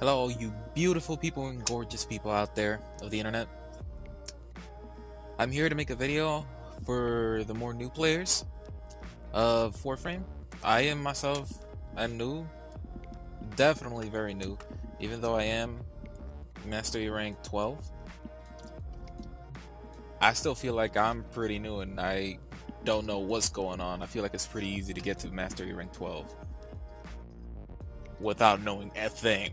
Hello, you beautiful people and gorgeous people out there of the internet. I'm here to make a video for the more new players of Warframe. I am myself, I'm new, definitely very new, even though I am Mastery rank 12. I still feel like I'm pretty new and I don't know what's going on. I feel like it's pretty easy to get to Mastery rank 12 without knowing a thing.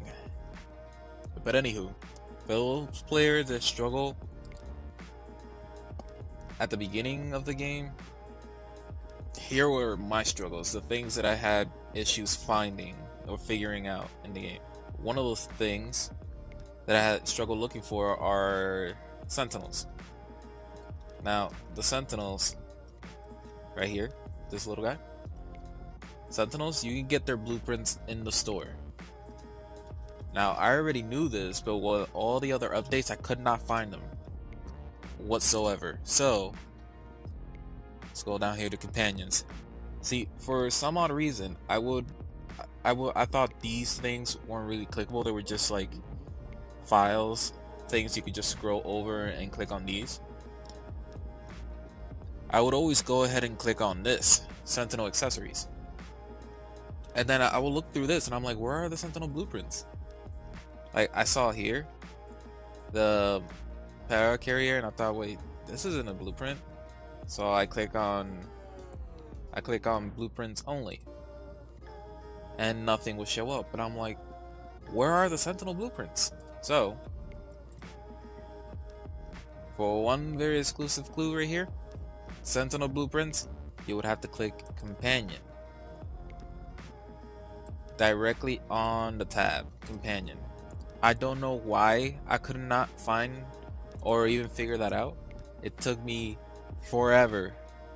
But anywho, those players that struggle at the beginning of the game, here were my struggles, the things that I had issues finding or figuring out in the game. One of those things that I had struggled looking for are Sentinels. Now, the Sentinels, right here, this little guy, Sentinels, you can get their blueprints in the store. Now, I already knew this, but with all the other updates, I could not find them whatsoever. So, let's go down here to companions. See, for some odd reason, I thought these things weren't really clickable. They were just like files, things you could just scroll over and click on these. I would always go ahead and click on this, Sentinel accessories. And then I will look through this and I'm like, where are the Sentinel blueprints? Like, I saw here the para carrier and I thought, wait, this isn't a blueprint. So I click on blueprints only and nothing will show up. But I'm like, where are the Sentinel blueprints? So for one very exclusive clue right here, Sentinel blueprints, you would have to click companion directly on the tab companion. I don't know why I could not find or even figure that out. It took me forever.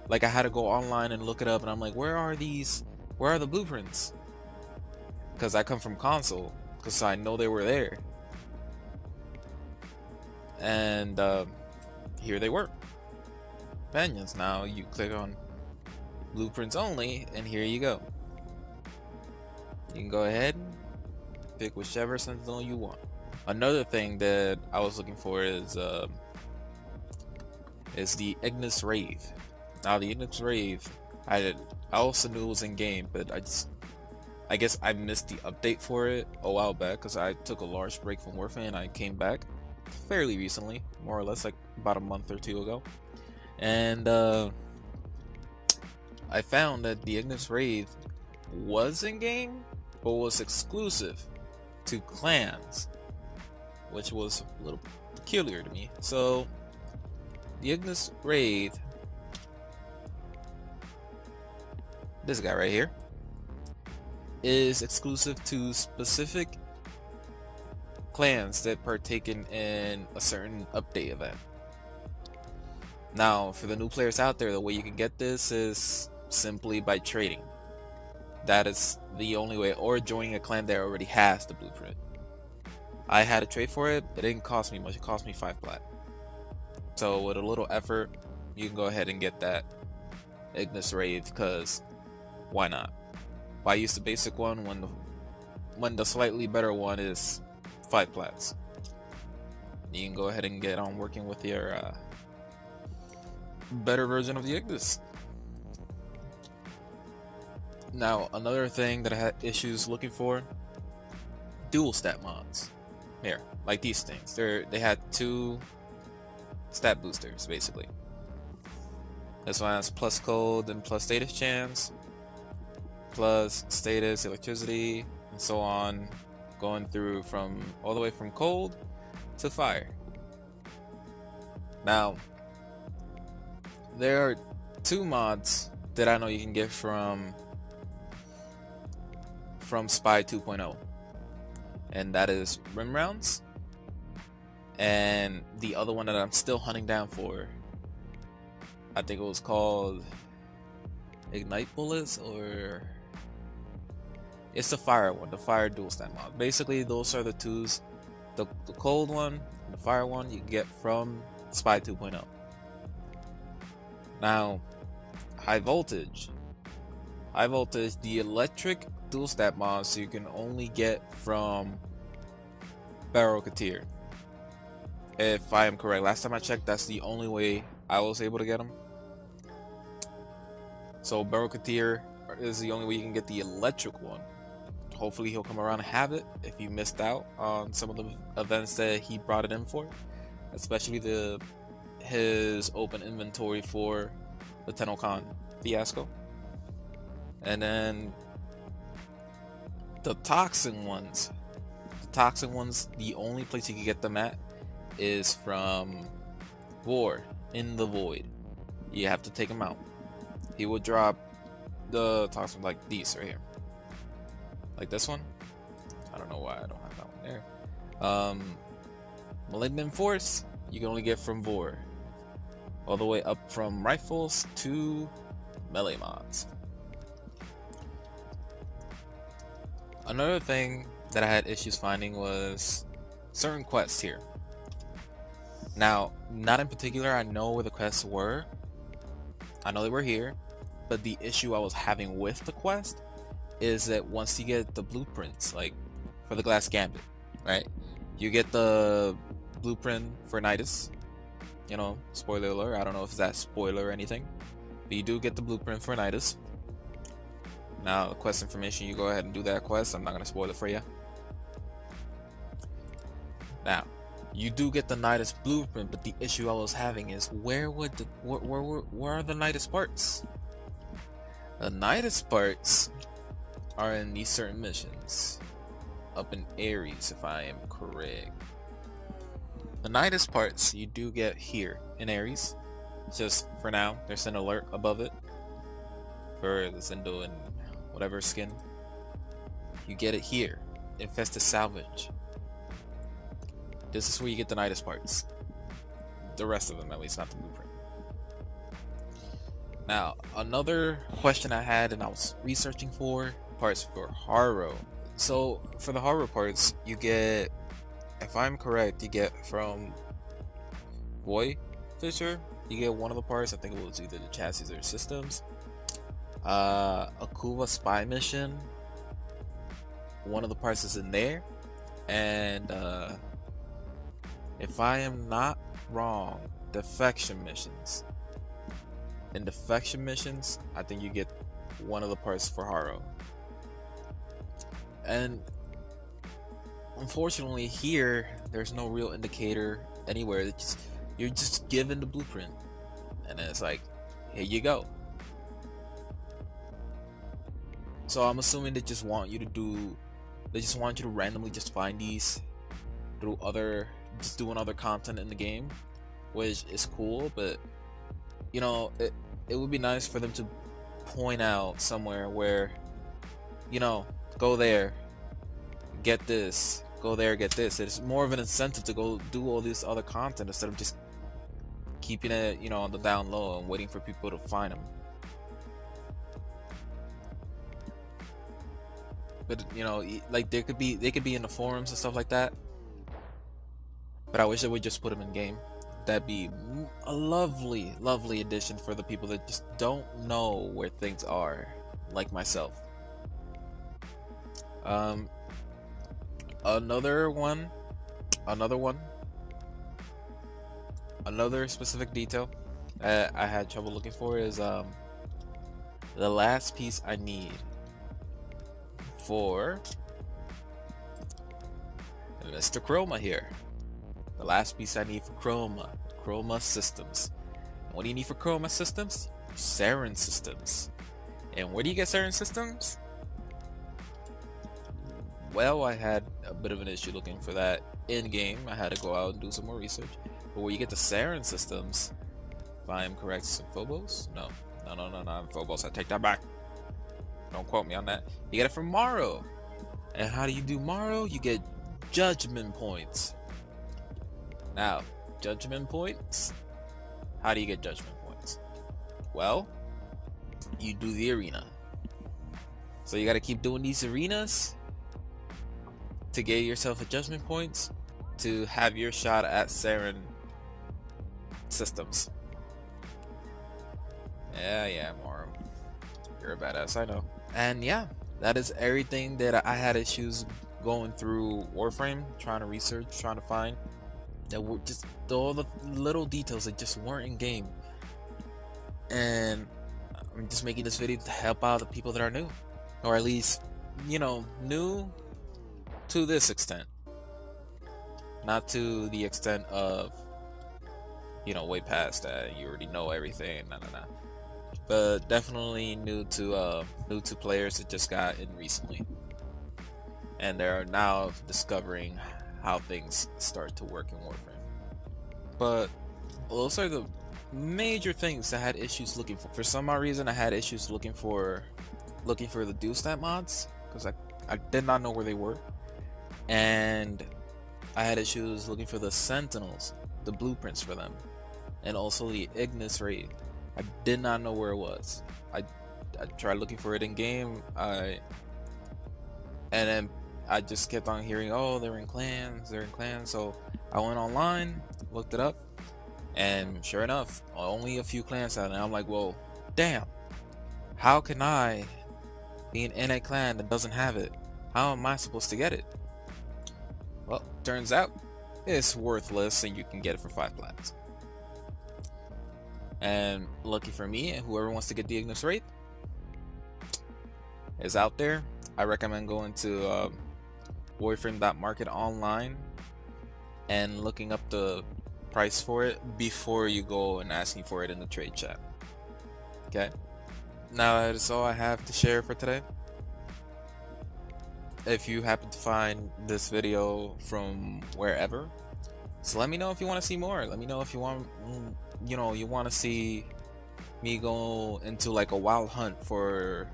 Like, I had to go online and look it up and I'm like, where are the blueprints? Because I come from console, because I know they were there. And here they were, companions. Now you click on blueprints only and here you go. You can go ahead, pick whichever Sentinel you want. Another thing that I was looking for is the Ignace Rave. Now the Ignace Rave, I also knew it was in game, but I guess I missed the update for it a while back because I took a large break from Warframe and I came back fairly recently, more or less like about a month or two ago, and I found that the Ignace Rave was in game, but was exclusive to clans, which was a little peculiar to me. So the Ignace Raid, this guy right here, is exclusive to specific clans that partaken in a certain update event. Now, for the new players out there, the way you can get this is simply by trading. That is the only way, or joining a clan that already has the blueprint. I had to trade for it, but it didn't cost me much. It cost me 5 plat. So with a little effort, you can go ahead and get that Ignace Raid, because why not? Why use the basic one when the slightly better one is 5 plats? You can go ahead and get on working with your better version of the Ignace. Now, another thing that I had issues looking for, dual stat mods. Here, like these things. They had 2 stat boosters, basically. This one has plus cold and plus status chance, plus status, electricity, and so on, going through from all the way from cold to fire. Now, there are 2 mods that I know you can get from Spy 2.0, and that is rim rounds, and the other one that I'm still hunting down for, I think it was called Ignite bullets, or it's the fire one, the fire dual stat mod. Basically, those are the 2s. The cold one, the fire one, you can get from Spy 2.0. Now, high voltage, the electric dual stat mods you can only get from Barokatir. If I am correct, last time I checked, that's the only way I was able to get him. So Barokatir is the only way you can get the electric one. Hopefully he'll come around and have it if you missed out on some of the events that he brought it in for, especially his open inventory for the Tennokan fiasco. And then the toxin ones, the only place you can get them at is from War in the Void. You have to take him out. He will drop the toxin like these right here, like this one. I don't know why I don't have that one there. Malignant Force you can only get from Vor, all the way up from rifles to melee mods. Another thing that I had issues finding was certain quests here. Now, not in particular, I know where the quests were. I know they were here, but the issue I was having with the quest is that once you get the blueprints, like for the Glass Gambit, right? You get the blueprint for Nidus. You know, spoiler alert, I don't know if that's spoiler or anything, but you do get the blueprint for Nidus. Now, the quest information, you go ahead and do that quest. I'm not going to spoil it for you. Now, you do get the Nidus blueprint, but the issue I was having is where are the Nidus parts? The Nidus parts are in these certain missions up in Ares, if I am correct. The Nidus parts you do get here in Ares. Just for now, there's an alert above it for the Zendo and whatever skin. You get it here, Infested Salvage. This is where you get the Nidus parts. The rest of them, at least, not the blueprint. Now, another question I had, and I was researching for parts for Haro. So, for the Haro parts, you get, if I'm correct, you get from Void Fisher, you get one of the parts. I think it was either the chassis or systems. Akuva Spy Mission, one of the parts is in there. And, if I am not wrong, defection missions. In defection missions, I think you get one of the parts for Haro. And unfortunately here, there's no real indicator anywhere. You're just given the blueprint. And then it's like, here you go. So I'm assuming they just want you to randomly just find these through just doing other content in the game, which is cool, but you know, it would be nice for them to point out somewhere where, you know, go there, get this, go there, get this. It's more of an incentive to go do all this other content instead of just keeping it, you know, on the down low and waiting for people to find them. But you know, like they could be in the forums and stuff like that. But I wish they would just put them in game. That'd be a lovely, lovely addition for the people that just don't know where things are, like myself. Another specific detail I had trouble looking for is the last piece I need for Mr. Chroma here. The last piece I need for Chroma systems. And what do you need for Chroma systems? Saren systems. And where do you get Saren systems? Well, I had a bit of an issue looking for that in game. I had to go out and do some more research. But where you get the Saren systems, if I am correct, it's in Phobos? No, in Phobos. I take that back. Don't quote me on that. You get it from Morrow. And how do you do Morrow? You get judgment points. Now, judgment points. How do you get judgment points? Well, you do the arena. So you got to keep doing these arenas to get yourself a judgment points to have your shot at Saren systems. Yeah, Morrow. You're a badass, I know. And yeah, that is everything that I had issues going through Warframe, trying to research, trying to find that were just all the little details that just weren't in game. And I'm just making this video to help out the people that are new, or at least, you know, new to this extent, not to the extent of, you know, way past that you already know everything. No. But definitely new to players that just got in recently, and they're now discovering how things start to work in Warframe. But those are the major things I had issues looking for. For some odd reason, I had issues looking for the do stat mods, because I did not know where they were, and I had issues looking for the Sentinels, the blueprints for them, and also the Ignace raid. I did not know where it was. I tried looking for it in game, and then I just kept on hearing, oh, they're in clans. So I went online, looked it up, and sure enough, only a few clans had it. And I'm like, well, damn, how can I be in a clan that doesn't have it? How am I supposed to get it? Well, turns out it's worthless, and you can get it for 5 plats. And lucky for me, and whoever wants to get the Ignace raid is out there, I recommend going to Warframe.market online and looking up the price for it before you go and asking for it in the trade chat. Okay, now that's all I have to share for today. If you happen to find this video from wherever, so let me know if you want to see more. Let me know if you want, you know, you want to see me go into like a wild hunt for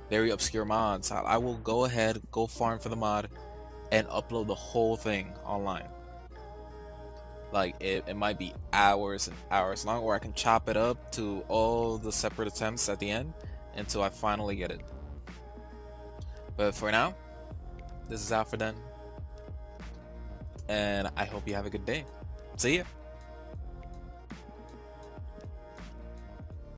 very obscure mods. I will go ahead, go farm for the mod, and upload the whole thing online. Like it might be hours and hours long, or I can chop it up to all the separate attempts at the end until I finally get it. But for now, this is Alfred, and I hope you have a good day. See ya.